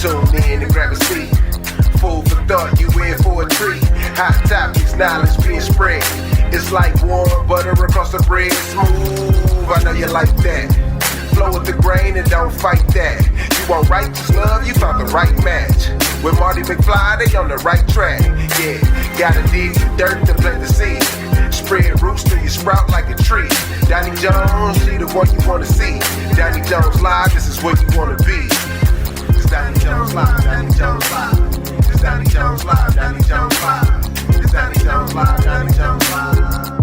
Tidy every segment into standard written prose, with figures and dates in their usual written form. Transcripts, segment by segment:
Tune in and grab a seat. Food for thought, you in for a treat. Hot topics, knowledge being spread. It's like warm butter across the bread. Smooth, I know you like that. Flow with the grain and don't fight that. You want righteous love, you found the right match. With Mardy McFly, they on the right track. Yeah, gotta dig the dirt to plant the seed. Spread roots till you sprout like a tree. Doni Jones, she the one you wanna see. Doni Jones live, this is where you wanna be. It's Doni Jones live, Doni Jones live. It's Doni Jones live, Doni Jones live. It's Doni Jones live, Doni Jones live.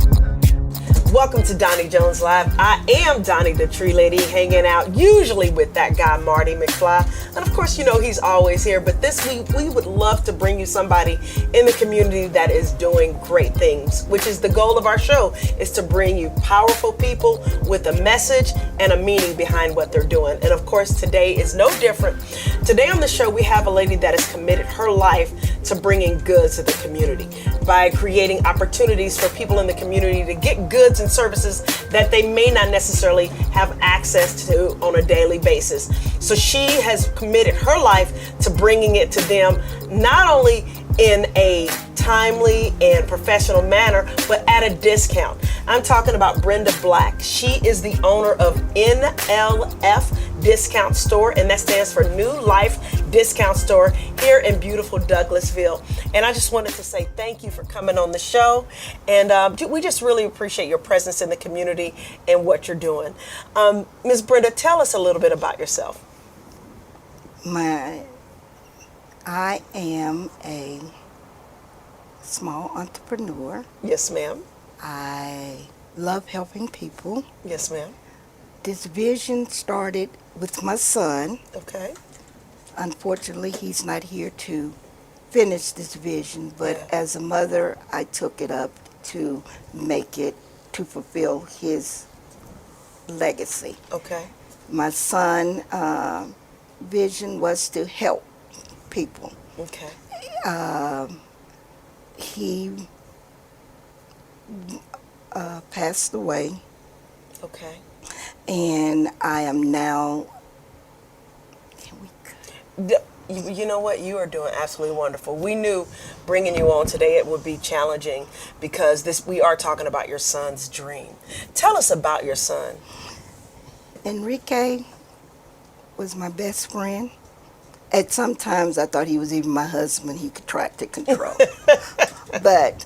Welcome to Doni Jones Live. I am Doni the Tree Lady, hanging out usually with that guy Mardy McFly. And of course, you know he's always here, but this week we would love to bring you somebody in the community that is doing great things, which is the goal of our show, is to bring you powerful people with a message and a meaning behind what they're doing. And of course, today is no different. Today on the show, we have a lady that has committed her life to bringing goods to the community by creating opportunities for people in the community to get goods and services that they may not necessarily have access to on a daily basis. So she has committed her life to bringing it to them, not only in a timely and professional manner, but at a discount. I'm talking about Brenda Black. She is the owner of NLF Discount Store, and that stands for New Life Discount Store here in beautiful Douglasville. And I just wanted to say thank you for coming on the show, and we just really appreciate your presence in the community and what you're doing. Ms. Brenda, tell us a little bit about yourself. I am a small entrepreneur. Yes, ma'am. I love helping people. Yes, ma'am. This vision started with my son. Okay. Unfortunately, he's not here to finish this vision, but as a mother, I took it up to make it, to fulfill his legacy. Okay. My son' vision was to help people. Okay. He passed away. Okay. And I am now. You know what? You are doing absolutely wonderful. We knew bringing you on today it would be challenging because we are talking about your son's dream. Tell us about your son. Enrique was my best friend. At some times I thought he was even my husband. He could try to control. But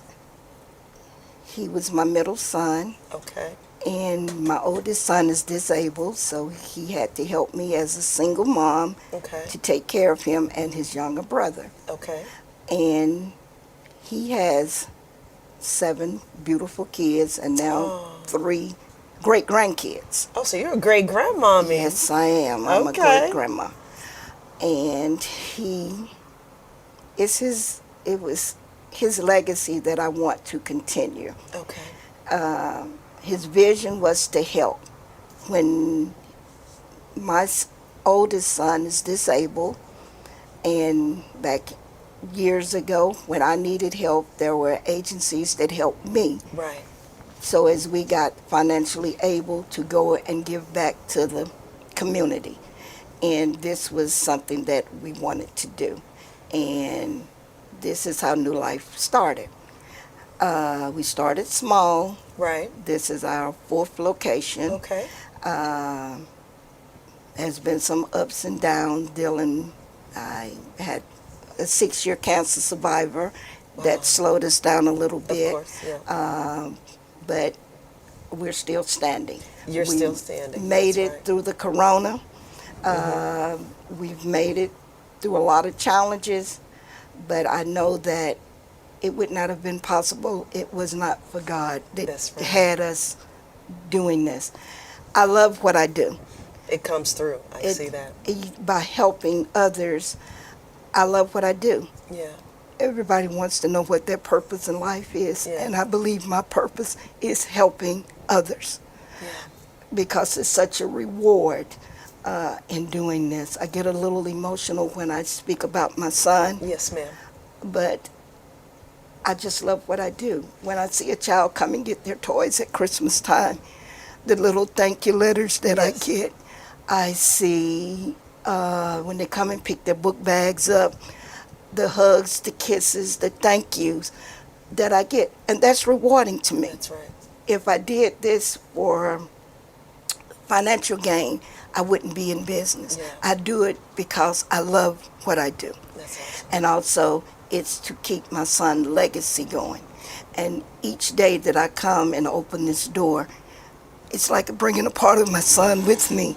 he was my middle son. Okay. And my oldest son is disabled, so he had to help me as a single mom to take care of him and his younger brother. Okay. And he has 7 beautiful kids and now 3 great-grandkids. Oh, so you're a great-grandmommy. Yes, I am. I'm a great-grandma. And it was his legacy that I want to continue. Okay. His vision was to help. When my oldest son is disabled, and back years ago when I needed help, there were agencies that helped me. Right. So as we got financially able to go and give back to the community, and this was something that we wanted to do, and this is how New Life started. We started small. Right. This is our 4th location. Okay. There's been some ups and downs. I had a 6-year cancer survivor that slowed us down a little bit. Of course, yeah. But we're still standing. You're still standing. Made it through the corona. We've made it through a lot of challenges, but I know that it would not have been possible. It was not for God that had us doing this. I love what I do. It comes through. I see that. By helping others, I love what I do. Yeah. Everybody wants to know what their purpose in life is, and I believe my purpose is helping others. Yeah. Because it's such a reward in doing this. I get a little emotional when I speak about my son. Yes, ma'am. But I just love what I do. When I see a child come and get their toys at Christmas time, the little thank you letters that I get, I see when they come and pick their book bags up, the hugs, the kisses, the thank yous that I get. And that's rewarding to me. That's right. If I did this for financial gain, I wouldn't be in business. Yeah. I do it because I love what I do. That's awesome. And also, it's to keep my son's legacy going. And each day that I come and open this door, it's like bringing a part of my son with me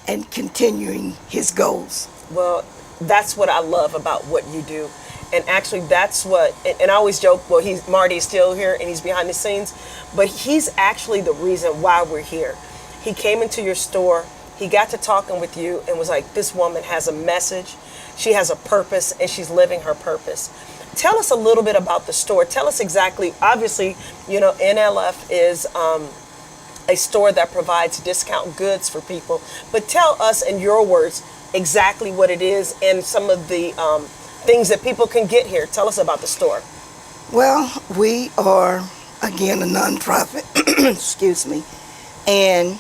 and continuing his goals. Well, that's what I love about what you do. And actually, that's what, and I always joke, well, Marty's still here and he's behind the scenes, but he's actually the reason why we're here. He came into your store, he got to talking with you and was like, this woman has a message, she has a purpose, and she's living her purpose. Tell us a little bit about the store. Tell us exactly, obviously, you know, NLF is a store that provides discount goods for people, but tell us in your words exactly what it is and some of the things that people can get here. Tell us about the store. Well, we are, again, a nonprofit, excuse me, and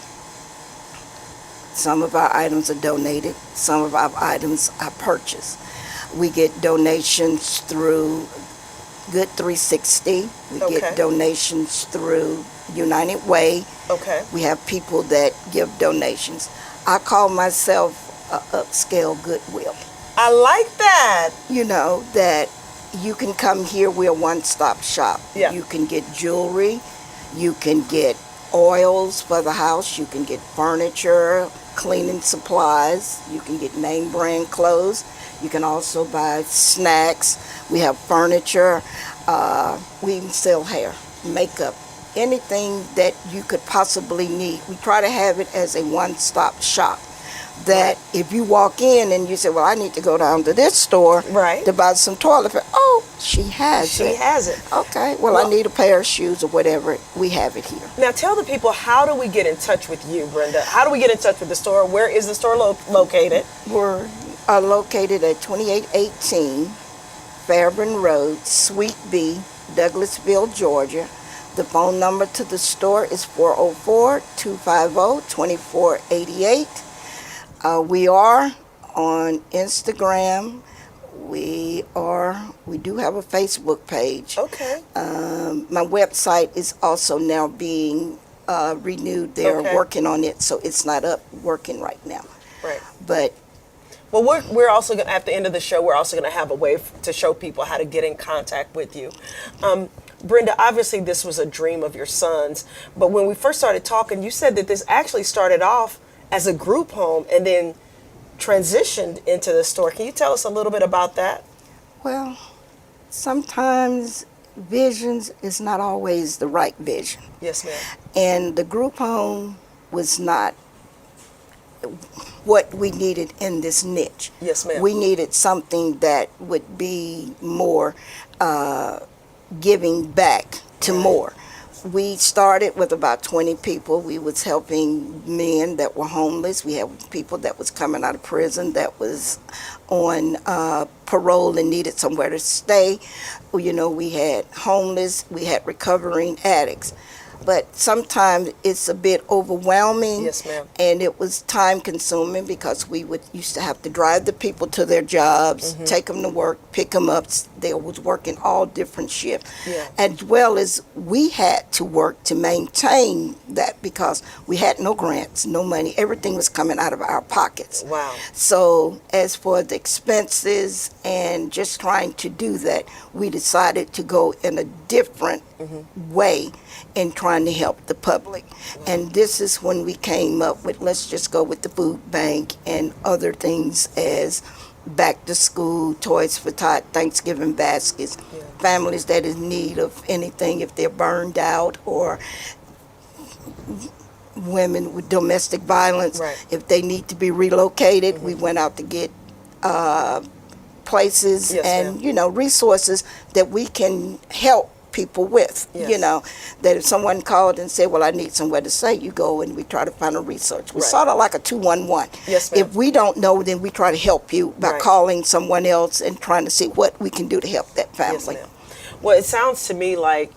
some of our items are donated, some of our items are purchased. We get donations through Good 360. We Okay. get donations through United Way. Okay. We have people that give donations. I call myself a upscale Goodwill. I like that. You know, that you can come here, we're a one-stop shop. Yeah. You can get jewelry, you can get oils for the house, you can get furniture, cleaning supplies, you can get name brand clothes, you can also buy snacks, we have furniture, we even sell hair, makeup, anything that you could possibly need. We try to have it as a one-stop shop. That if you walk in and you say, well, I need to go down to this store Right. to buy some toilet paper. Oh, she has She it. has it. Okay, well, I need a pair of shoes or whatever. We have it here. Now tell the people, how do we get in touch with you, Brenda? How do we get in touch with the store? Where is the store located? We're located at 2818 Fairburn Road, Suite B, Douglasville, Georgia. The phone number to the store is 404-250-2488. We are on Instagram. We do have a Facebook page. Okay. My website is also now being renewed. They're Okay. working on it, so it's not up working right now. Right. But Well, we're also going to, at the end of the show, we're also going to have a way to show people how to get in contact with you. Brenda, obviously this was a dream of your son's, but when we first started talking, you said that this actually started off as a group home and then transitioned into the store. Can you tell us a little bit about that? well, sometimes visions is not always the right vision. Yes, ma'am. And the group home was not what we needed in this niche. Yes, ma'am. We needed something that would be more giving back to more. We started with about 20 people. We was helping men that were homeless. We had people that was coming out of prison that was on parole and needed somewhere to stay. You know, we had homeless, we had recovering addicts. But sometimes it's a bit overwhelming. Yes, ma'am. And it was time consuming because we used to have to drive the people to their jobs, take them to work, pick them up. They was working all different shifts. Yeah. As well as we had to work to maintain that because we had no grants, no money. Everything was coming out of our pockets. Wow. So as for the expenses and just trying to do that, we decided to go in a different way in trying to help the public. And this is when we came up with, let's just go with the food bank and other things as back to school, toys for tot, Thanksgiving baskets, families that is in need of anything if they're burned out, or women with domestic violence, Right. if they need to be relocated. We went out to get places Yes, and ma'am. you know, resources that we can help people with. Yes. You know, that if someone called and said, well, I need somewhere to stay, you go and we try to find a research. We're Right. sort of like a 211. Yes, ma'am. If we don't know, then we try to help you by Right. calling someone else and trying to see what we can do to help that Yes, family. ma'am. Well, it sounds to me like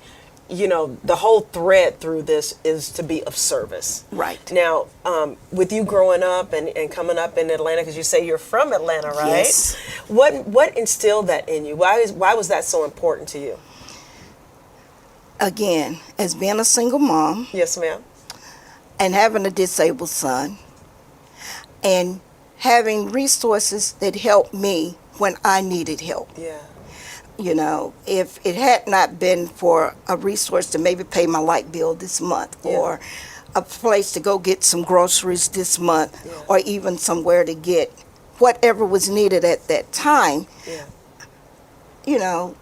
you know, the whole thread through this is to be of service. Right. Now, with you growing up and coming up in Atlanta, because you say you're from Atlanta, right? Yes. What instilled that in you? Why was that so important to you? Again, as being a single mom Yes, ma'am. and having a disabled son and having resources that helped me when I needed help. Yeah. You know, if it had not been for a resource to maybe pay my light bill this month, Yeah. or a place to go get some groceries this month, Yeah. or even somewhere to get whatever was needed at that time, Yeah. you know,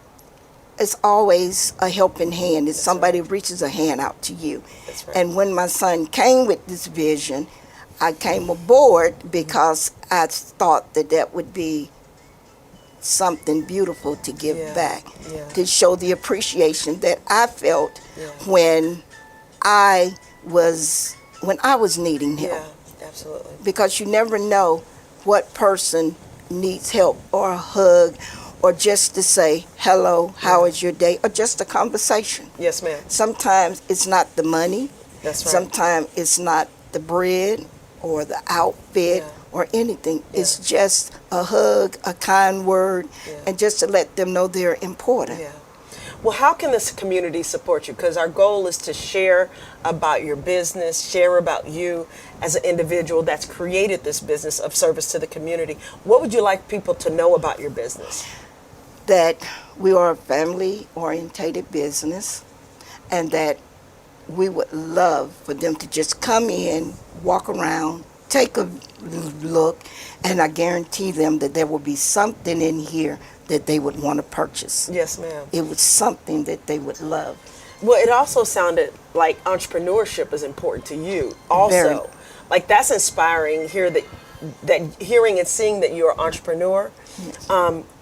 it's always a helping hand. It's somebody reaches a hand out to you. That's right. And when my son came with this vision, I came aboard because I thought that that would be something beautiful to give Yeah, back, yeah. to show the appreciation that I felt Yeah. when I was needing help. Yeah, absolutely. Because you never know what person needs help, or a hug, or just to say hello, how is your day, or just a conversation. Yes, ma'am. Sometimes it's not the money. That's right. Sometimes it's not the bread or the outfit Yeah. or anything. Yeah. It's just a hug, a kind word, Yeah. and just to let them know they're important. Yeah. Well, how can this community support you? Because our goal is to share about your business, share about you as an individual that's created this business of service to the community. What would you like people to know about your business? That we are a family-orientated business, and that we would love for them to just come in, walk around, take a look, and I guarantee them that there will be something in here that they would want to purchase. Yes, ma'am. It was something that they would love. Well, it also sounded like entrepreneurship is important to you also. Very. Like, that's inspiring here, that hearing and seeing that you're an entrepreneur. Yes.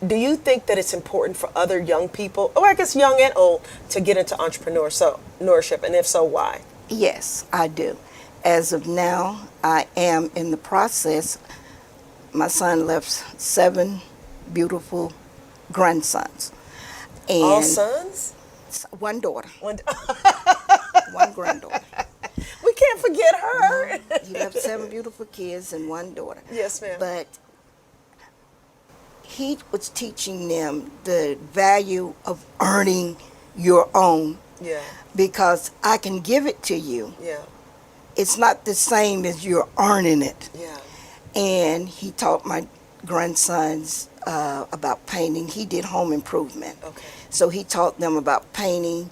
Do you think that it's important for other young people, or I guess young and old, to get into entrepreneurship, and if so, why? Yes, I do. As of now, I am in the process. My son left 7 beautiful grandsons. And All sons? 1 daughter, One, 1 granddaughter. we can't forget her. He left 7 beautiful kids and 1 daughter. Yes, ma'am. But he was teaching them the value of earning your own, Yeah, because I can give it to you. yeah, It's not the same as you're earning it. yeah. And he taught my grandsons about painting. He did home improvement. Okay. So he taught them about painting,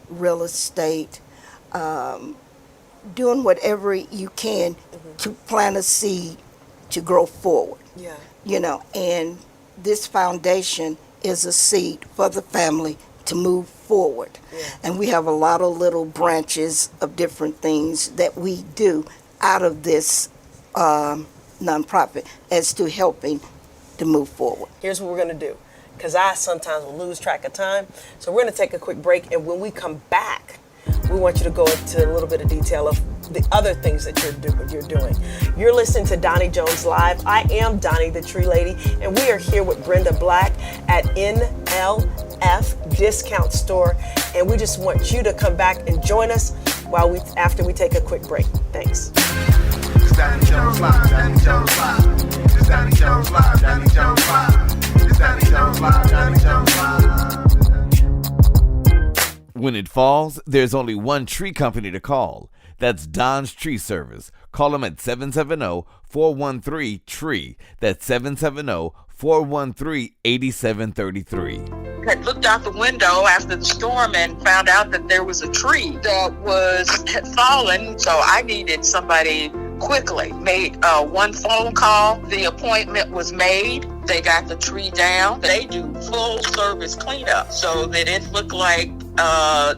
real estate, doing whatever you can to plant a seed to grow forward. Yeah. You know, and this foundation is a seed for the family to move forward. Yeah. And we have a lot of little branches of different things that we do out of this nonprofit as to helping to move forward. Here's what we're going to do, because I sometimes will lose track of time. So we're going to take a quick break, and when we come back, we want you to go into a little bit of detail of the other things that you're doing. You're listening to Doni Jones Live. I am Doni, the Tree Lady, and we are here with Brenda Black at NLF Discount Store, and we just want you to come back and join us after we take a quick break. Thanks. It's Doni Jones Live, Doni Jones Live. It's Doni Jones Live, Doni Jones Live. It's Doni Jones Live, Doni Jones Live. When it falls, there's only one tree company to call. That's Don's Tree Service. Call them at 770-413-TREE. That's 770-413-8733. Had looked out the window after the storm and found out that there was a tree that had fallen. So I needed somebody quickly. Made 1 phone call. The appointment was made. They got the tree down. They do full service cleanup so that it looked like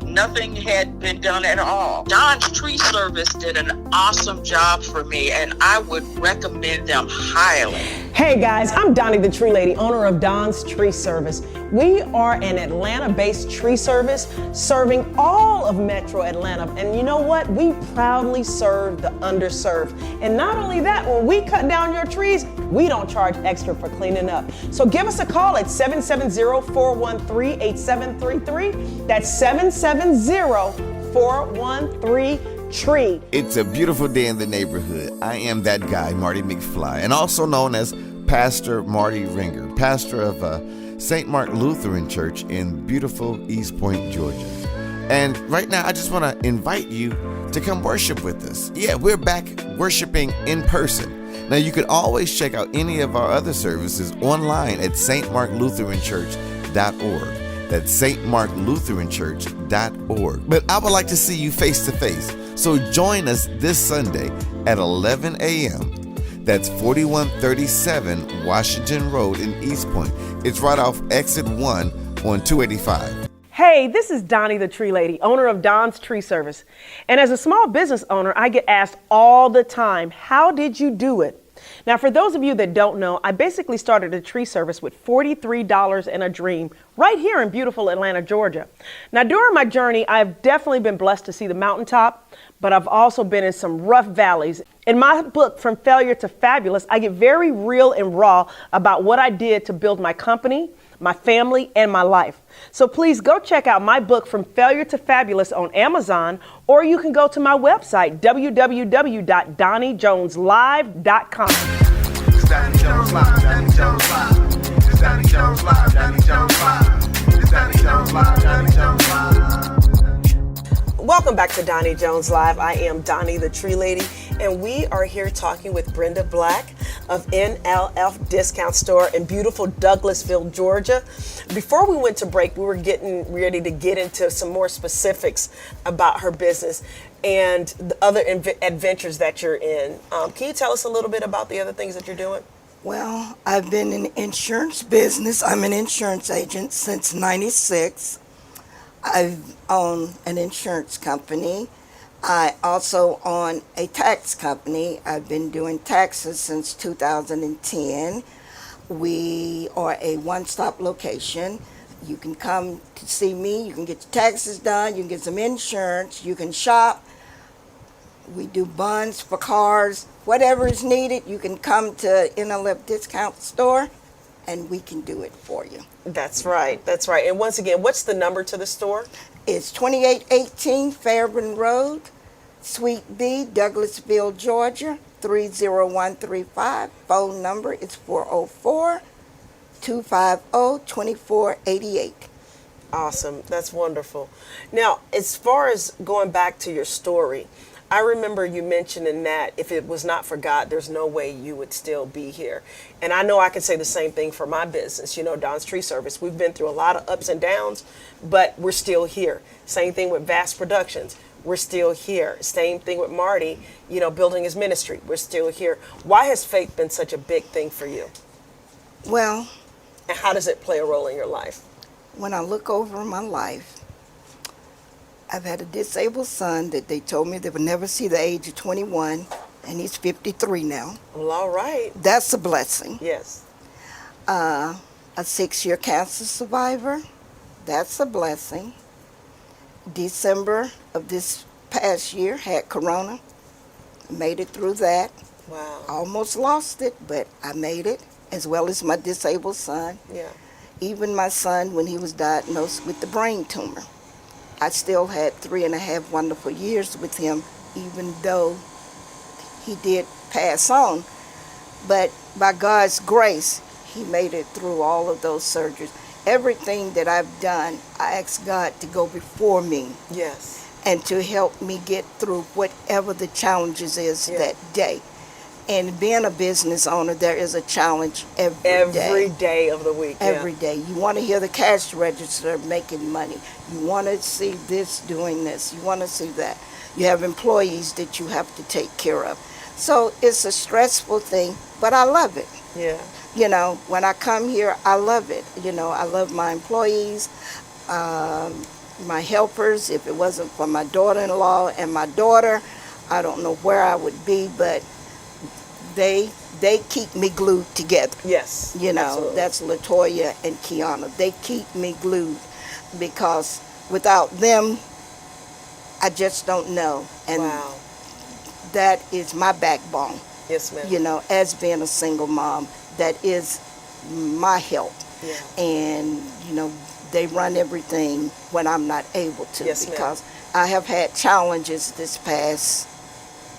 nothing had been done at all. Don's Tree Service did an awesome job for me, and I would recommend them highly. Hey guys, I'm Doni the Tree Lady, owner of Don's Tree Service. We are an Atlanta-based tree service serving all of Metro Atlanta. And you know what? We proudly serve the underserved. And not only that, when we cut down your trees, we don't charge extra for cleaning coming up. So give us a call at 770-413-8733. That's 770-413-TREE. It's a beautiful day in the neighborhood. I am that guy, Marty McFly, and also known as Pastor Marty Ringer, pastor of St. Mark Lutheran Church in beautiful East Point, Georgia. And right now, I just want to invite you to come worship with us. Yeah, we're back worshiping in person. Now, you can always check out any of our other services online at stmarklutheranchurch.org. That's stmarklutheranchurch.org. But I would like to see you face to face. So join us this Sunday at 11 a.m. That's 4137 Washington Road in East Point. It's right off exit 1 on 285. Hey, this is Doni the Tree Lady, owner of Don's Tree Service. And as a small business owner, I get asked all the time, how did you do it? Now, for those of you that don't know, I basically started a tree service with $43 and a dream right here in beautiful Atlanta, Georgia. Now, during my journey, I've definitely been blessed to see the mountaintop, but I've also been in some rough valleys. In my book, From Failure to Fabulous, I get very real and raw about what I did to build my company, my family, and my life. So please go check out my book, From Failure to Fabulous, on Amazon, or you can go to my website, www.donijoneslive.com. It's Doni Jones Live, Doni Jones Live. It's Doni Jones Live, Doni Jones Live. It's Doni Jones Live, Doni Jones Live. Welcome back to Doni Jones Live. I am Doni the Tree Lady, and we are here talking with Brenda Black of NLF Discount Store in beautiful Douglasville, Georgia. Before we went to break, we were getting ready to get into some more specifics about her business and the other adventures that you're in. Can you tell us a little bit about the other things that you're doing? Well, I've been in the insurance business. I'm an insurance agent since '96. I've owned an insurance company. I also own a tax company. I've been doing taxes since 2010. We are a one-stop location. You can come to see me. You can get your taxes done. You can get some insurance. You can shop. We do bonds for cars. Whatever is needed, you can come to NLF Discount Store, and we can do it for you. That's right. That's right. And once again, what's the number to the store? It's 2818 Fairburn Road, Suite B, Douglasville, Georgia, 30135. Phone number is 404-250-2488. Awesome. That's wonderful. Now, as far as going back to your story, I remember you mentioning that if it was not for God, there's no way you would still be here. And I know I can say the same thing for my business, Don's Tree Service. We've been through a lot of ups and downs, but we're still here. Same thing with Vast Productions. We're still here. Same thing with Marty, building his ministry. We're still here. Why has faith been such a big thing for you? Well, and how does it play a role in your life? When I look over my life, I've had a disabled son that they told me they would never see the age of 21, and he's 53 now. Well, all right. That's a blessing. Yes. A 6-year cancer survivor. That's a blessing. December of this past year, had corona. Made it through that. Wow. Almost lost it, but I made it, as well as my disabled son. Yeah. Even my son, when he was diagnosed with the brain tumor, I still had 3.5 wonderful years with him, even though he did pass on. But by God's grace, he made it through all of those surgeries. Everything that I've done, I ask God to go before me. Yes. And to help me get through whatever the challenges is that day. And being a business owner, there is a challenge every day. Every day of the week. Every day. You want to hear the cash register making money. You want to see this doing this. You want to see that. You have employees that you have to take care of. So it's a stressful thing, but I love it. Yeah. When I come here, I love it. I love my employees, my helpers. If it wasn't for my daughter-in-law and my daughter, I don't know where I would be, but they keep me glued together. Yes. Absolutely. That's LaToya and Kiana. They keep me glued because without them, I just don't know. And wow. That is my backbone. Yes, ma'am. As being a single mom, that is my help. Yeah. And, you know, they run everything when I'm not able to. Yes, ma'am. Because I have had challenges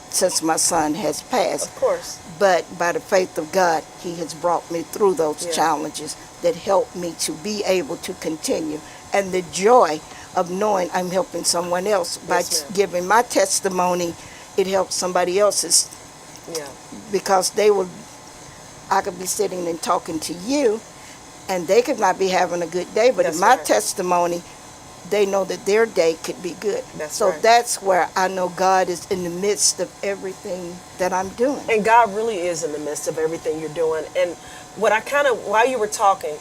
since my son has passed. Of course. But by the faith of God, he has brought me through those challenges that helped me to be able to continue. And the joy of knowing I'm helping someone else by giving my testimony, it helps somebody else's. Yeah. Because I could be sitting and talking to you, and they could not be having a good day, but in my testimony, they know that their day could be good. That's where I know God is in the midst of everything that I'm doing. And God really is in the midst of everything you're doing. And what while you were talking,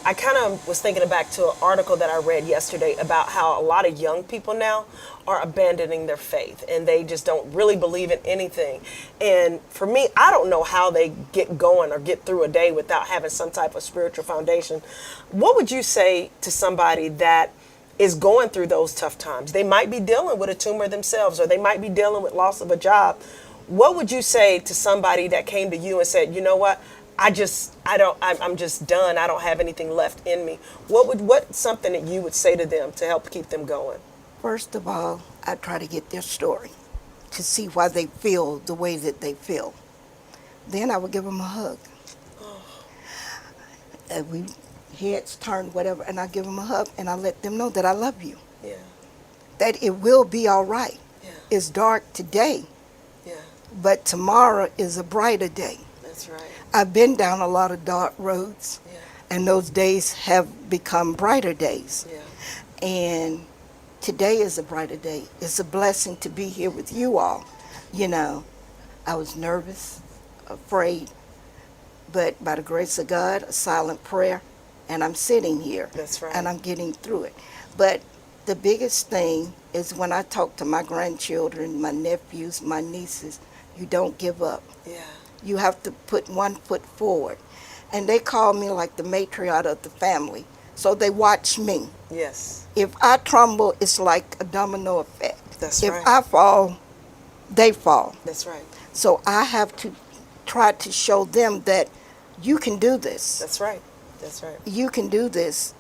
I kind of was thinking back to an article that I read yesterday about how a lot of young people now are abandoning their faith and they just don't really believe in anything. And for me, I don't know how they get going or get through a day without having some type of spiritual foundation. What would you say to somebody that is going through those tough times? They might be dealing with a tumor themselves, or they might be dealing with loss of a job. What would you say to somebody that came to you and said, you know what? I'm just done. I don't have anything left in me. What's something that you would say to them to help keep them going? First of all, I try to get their story to see why they feel the way that they feel. Then I would give them a hug. We heads turn, whatever, and I give them a hug and I let them know that I love you. Yeah. That it will be all right. Yeah. It's dark today, Yeah. but tomorrow is a brighter day. That's right. I've been down a lot of dark roads, Yeah. and those days have become brighter days. Yeah. And today is a brighter day. It's a blessing to be here with you all. You know, I was nervous, afraid, but by the grace of God, a silent prayer, and I'm sitting here. That's right. And I'm getting through it. But the biggest thing is when I talk to my grandchildren, my nephews, my nieces, you don't give up. Yeah. You have to put one foot forward. And they call me like the matriarch of the family. So they watch me. Yes. If I crumble, it's like a domino effect. That's if right. I fall, they fall. That's right. So I have to try to show them that you can do this. That's right. That's right. You can do this.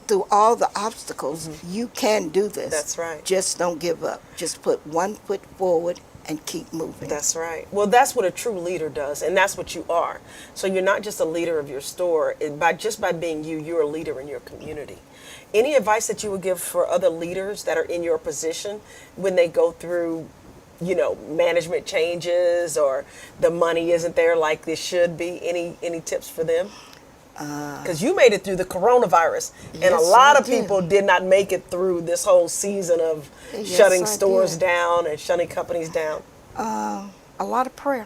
Through all the obstacles, you can do this. That's right. Just don't give up. Just put one foot forward and keep moving. That's right. Well, that's what a true leader does, and that's what you are. So you're not just a leader of your store. By being you, you're a leader in your community. Any advice that you would give for other leaders that are in your position when they go through, management changes or the money isn't there like it should be? Any tips for them? Because you made it through the coronavirus, and a lot of people did not make it through this whole season of shutting stores down and shutting companies down. A lot of prayer.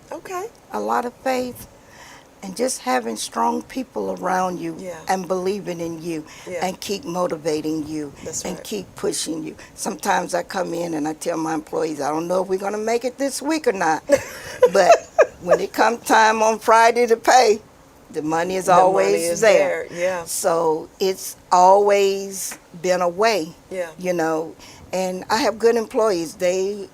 Okay. A lot of faith, and just having strong people around you and believing in you and keep motivating you and keep pushing you. Sometimes I come in and I tell my employees, I don't know if we're going to make it this week or not, but when it comes time on Friday to pay, the money is always there. Yeah. So it's always been a way. Yeah. And I have good employees. They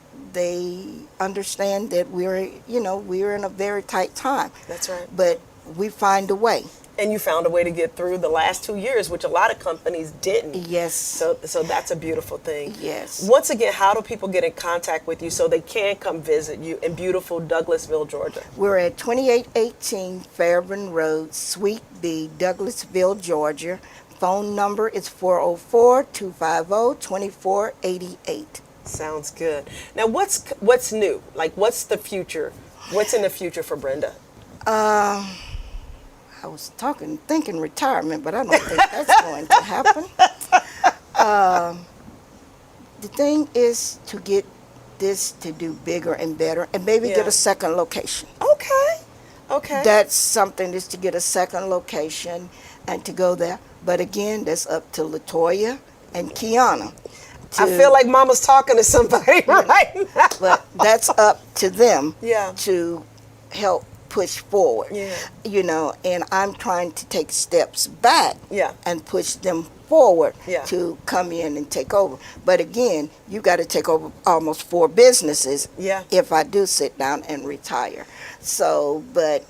understand that we're in a very tight time. That's right. But we find a way. And you found a way to get through the last 2 years, which a lot of companies didn't. Yes. So that's a beautiful thing. Yes. Once again, how do people get in contact with you so they can come visit you in beautiful Douglasville, Georgia? We're at 2818 Fairburn Road, Suite B, Douglasville, Georgia. Phone number is 404-250-2488. Sounds good. Now, what's new? Like, what's the future? What's in the future for Brenda? I was thinking retirement, but I don't think that's going to happen. The thing is to get this to do bigger and better, and maybe get a second location. Okay. That's something, is to get a second location and to go there. But again, that's up to LaToya and Kiana. I feel like Mama's talking to somebody right now. But that's up to them Yeah. to help push forward. Yeah. And I'm trying to take steps back Yeah. and push them forward Yeah. to come in and take over. But again, you got to take over almost 4 businesses Yeah. if I do sit down and retire. So, but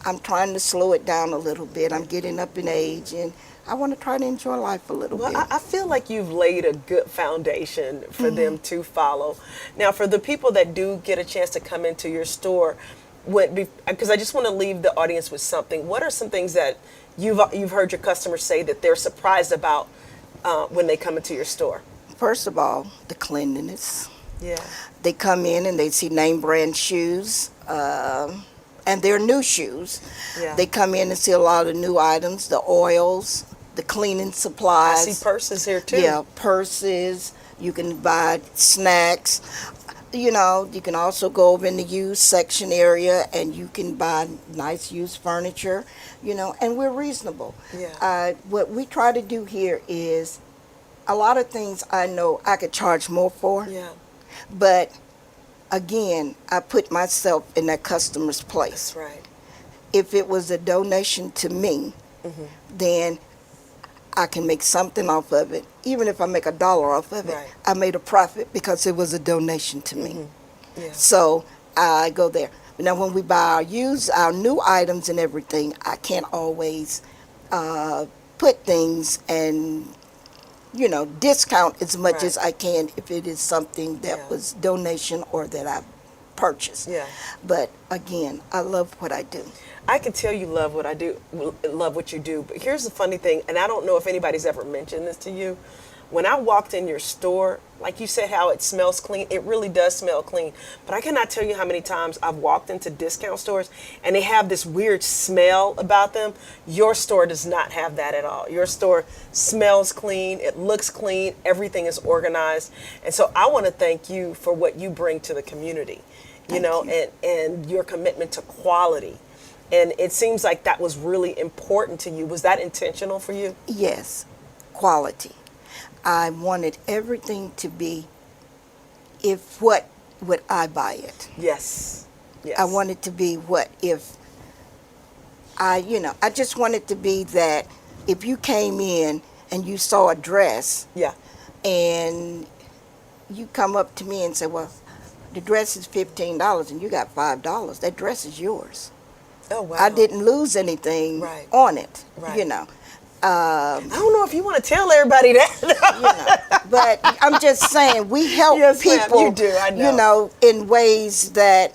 I'm trying to slow it down a little bit. I'm getting up in age, and I want to try to enjoy life a little bit. I feel like you've laid a good foundation for them to follow. Now, for the people that do get a chance to come into your store, because I just want to leave the audience with something. What are some things that you've heard your customers say that they're surprised about when they come into your store? First of all, the cleanliness. Yeah. They come in and they see name brand shoes, and they're new shoes. Yeah. They come in and see a lot of new items, the oils, the cleaning supplies. I see purses here too. Yeah, purses. You can buy snacks. You know, you can also go over in the used section area and you can buy nice used furniture, you know, and we're reasonable. Yeah. What we try to do here is a lot of things I know I could charge more for. Yeah. But again, I put myself in that customer's place. That's right. If it was a donation to me, then I can make something off of it. Even if I make $1 off of it, Right. I made a profit because it was a donation to me. Yeah. So I go there. Now, when we buy our new items and everything, I can't always put things and, you know, discount as much Right. as I can if it is something that Yeah. was donation or that I purchased. Yeah. But again, I love what I do. I can tell you love what I do, love what you do. But here's the funny thing, and I don't know if anybody's ever mentioned this to you. When I walked in your store, like you said, how it smells clean, it really does smell clean. But I cannot tell you how many times I've walked into discount stores and they have this weird smell about them. Your store does not have that at all. Your store smells clean, it looks clean, everything is organized. And so I want to thank you for what you bring to the community, you know, and your commitment to quality. And it seems like that was really important to you. Was that intentional for you? Yes, quality. I wanted everything to be, if what would I buy it? Yes. Yes. I wanted to be what if I just wanted to be that if you came in and you saw a dress Yeah. and you come up to me and say, well, the dress is $15 and you got $5, that dress is yours. Oh, wow. I didn't lose anything Right. on it, Right. you know. I don't know if you want to tell everybody that. You know, but I'm just saying we help Yes, ma'am, people, you do, I know. you know, in ways that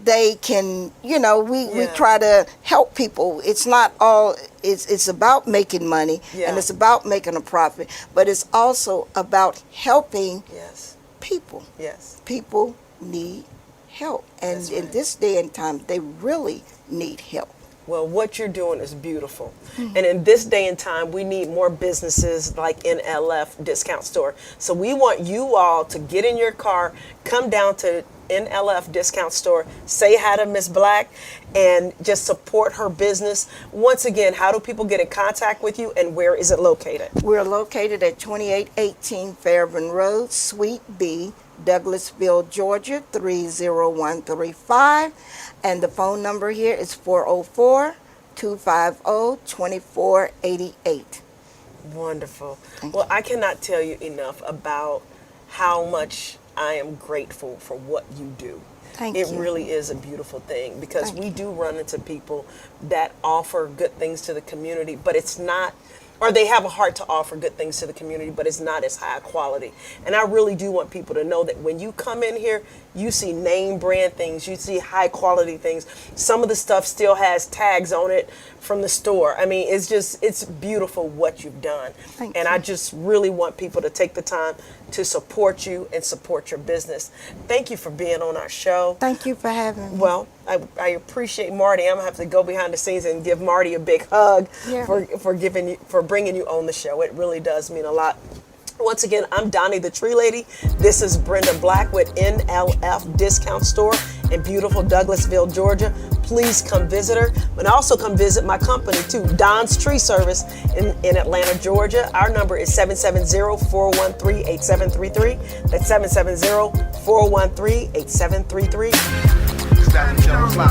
they can, you know, we Yeah. try to help people. It's not all, it's about making money Yeah. and it's about making a profit, but it's also about helping Yes. people. Yes. People need help. And That's in right. this day and time, they really need help. Well, what you're doing is beautiful. And in this day and time, we need more businesses like NLF Discount Store. So we want you all to get in your car, come down to NLF Discount Store, say hi to Miss Black, and just support her business. Once again, how do people get in contact with you and where is it located? We're located at 2818 Fairburn Road, Suite B, Douglasville, Georgia, 30135. And the phone number here is 404-250-2488. Wonderful. Well, I cannot tell you enough about how much I am grateful for what you do. Thank It you. really is a beautiful thing because Thank we you. do run into people that offer good things to the community, but it's not, or they have a heart to offer good things to the community, but it's not as high quality. And I really do want people to know that when you come in here, you see name brand things, you see high quality things. Some of the stuff still has tags on it from the store. I mean, it's beautiful what you've done. Thank and you. I just really want people to take the time to support you and support your business. Thank you for being on our show. Thank you for having me. Well, I appreciate Mardy. I'm gonna have to go behind the scenes and give Mardy a big hug Yeah. for bringing you on the show. It really does mean a lot. Once again, I'm Doni the Tree Lady. This is Brenda Black with NLF Discount Store in beautiful Douglasville, Georgia. Please come visit her, but also come visit my company too, Don's Tree Service in Atlanta, Georgia. Our number is 770-413-8733. That's 770-413-8733. Doni Jones live.